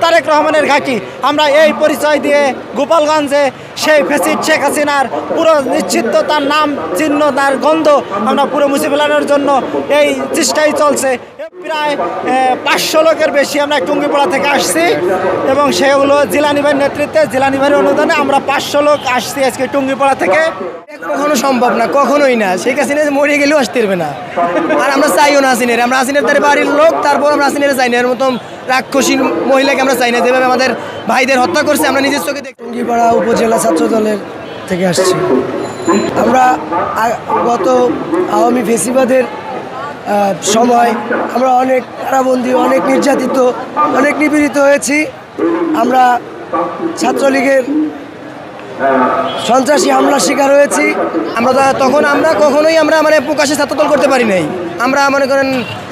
তারেক রহমানের ঘাঁটি। আমরা এই পরিচয় দিয়ে গোপালগঞ্জে সেই ফ্যাসিস্ট শেখ হাসিনার পুরো নিশ্চিত তার নাম চিহ্ন তার গন্ধ আমরা পুরো মুছে ফেলানোর জন্য এই চেষ্টাই চলছে। প্রায় 500 লোকের বেশি আমরা টুঙ্গিপাড়া থেকে আসছি এবং সেগুলো জিলানী ভাইয়ের নেতৃত্বে জিলানী ভাইয়ের অনুদানে আমরা 500 লোক আসছি আজকে টুঙ্গিপাড়া থেকে। কখনো সম্ভব না, কখনোই না। শেখ হাসিনা মরে গেলেও আসতে পারবে না, আর আমরা চাইও না হাসিনের। আমরা হাসিনের তার বাড়ির লোক, তারপর আমরা হাসিনের চাই না। এর মতন রাক্ষসী মহিলাকে আমরা চাই না, যেভাবে আমাদের ভাইদের হত্যা করছে আমরা নিজের চোখে দেখি। টুঙ্গিপাড়া উপজেলা ছাত্র দলের থেকে আসছি। আমরা গত আওয়ামী ফেসিবাদের সময় আমরা অনেক কারাবন্দী, অনেক নির্যাতিত, অনেক নিপীড়িত হয়েছি। আমরা ছাত্রলীগের সন্ত্রাসী হামলার শিকার হয়েছি। তখন আমরা কখনোই মানে প্রকাশ্যে ছাত্রদল করতে পারি নাই। আমরা মনে করেন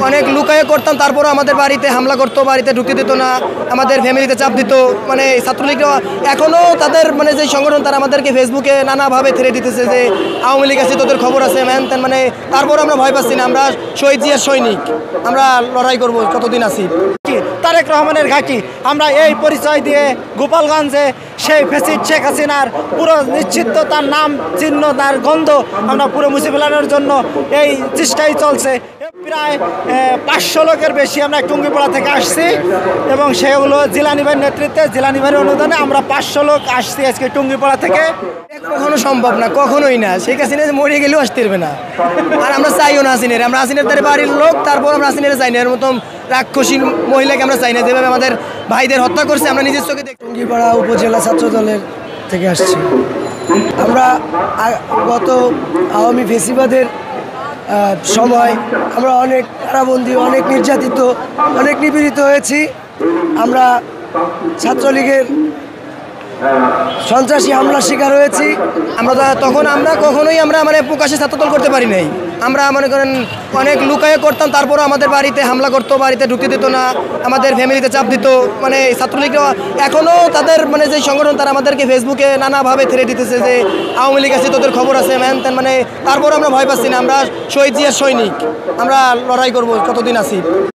অনেক লুকায়ে করতাম, তারপরও আমাদের বাড়িতে হামলা করতো, বাড়িতে ঢুকতে দিত না, আমাদের ফ্যামিলিতে চাপ দিত। মানে ছাত্রলীগরা এখনও তাদের মানে যে সংগঠন, তারা আমাদেরকে ফেসবুকে নানাভাবে ছেড়ে দিতেছে যে আওয়ামী লীগ আছে, তোদের খবর আছে, ম্যান তেন। মানে তারপর আমরা ভয় পাচ্ছি না, আমরা শহীদ জিয়ার সৈনিক, আমরা লড়াই করব কতদিন আছি। তারেক রহমানের ঘাঁটি। আমরা এই পরিচয় দিয়ে গোপালগঞ্জে সেই ফ্যাসিস্ট শেখ হাসিনার পুরো নিশ্চিত তার নাম চিহ্ন তার গন্ধ আমরা পুরো মুছে ফেলানোর জন্য এই চেষ্টাই চলছে। প্রায় 500 লোকের বেশি আমরা টুঙ্গিপাড়া থেকে আসছি এবং সেগুলো জিলানী ভাইয়ের নেতৃত্বে জিলানী ভাইয়ের অনুদানে আমরা 500 লোক আসছি আজকে টুঙ্গিপাড়া থেকে। কখনো সম্ভব না, কখনোই না। শেখ হাসিনা মরে গেলেও আসতে পারবে না, আর আমরা চাইও না হাসিনের। আমরা হাসিনের তার বাড়ির লোক, তারপর আমরা হাসিনের চাই না। এর মতন রাক্ষসী মহিলাকে আমরা চাই না, যেভাবে আমাদের ভাইদের হত্যা করছে আমরা নিজের চোখে দেখি। টুঙ্গিপাড়া উপজেলা ছাত্র দলের থেকে আসছি। আমরা গত আওয়ামী ফেসিবাদের সময় আমরা অনেক কারাবন্দী, অনেক নির্যাতিত, অনেক নিপীড়িত হয়েছি। আমরা ছাত্রলীগের সন্ত্রাসী হামলার শিকার হয়েছি। তখন আমরা কখনোই মানে প্রকাশ্যে ছাত্রদল করতে পারি নাই। আমরা মনে করেন অনেক লুকায়ে করতাম, তারপরও আমাদের বাড়িতে হামলা করতো, বাড়িতে ঢুকতে দিত না, আমাদের ফ্যামিলিতে চাপ দিত। মানে ছাত্রলীগরা এখনও তাদের মানে যে সংগঠন, তারা আমাদেরকে ফেসবুকে নানাভাবে ছেড়ে দিতেছে যে আওয়ামী লীগ আছে, তোদের খবর আছে, ম্যান তেন। মানে তারপর আমরা ভয় পাচ্ছি না, আমরা শহীদ জিয়ার সৈনিক, আমরা লড়াই করব কতদিন আছি।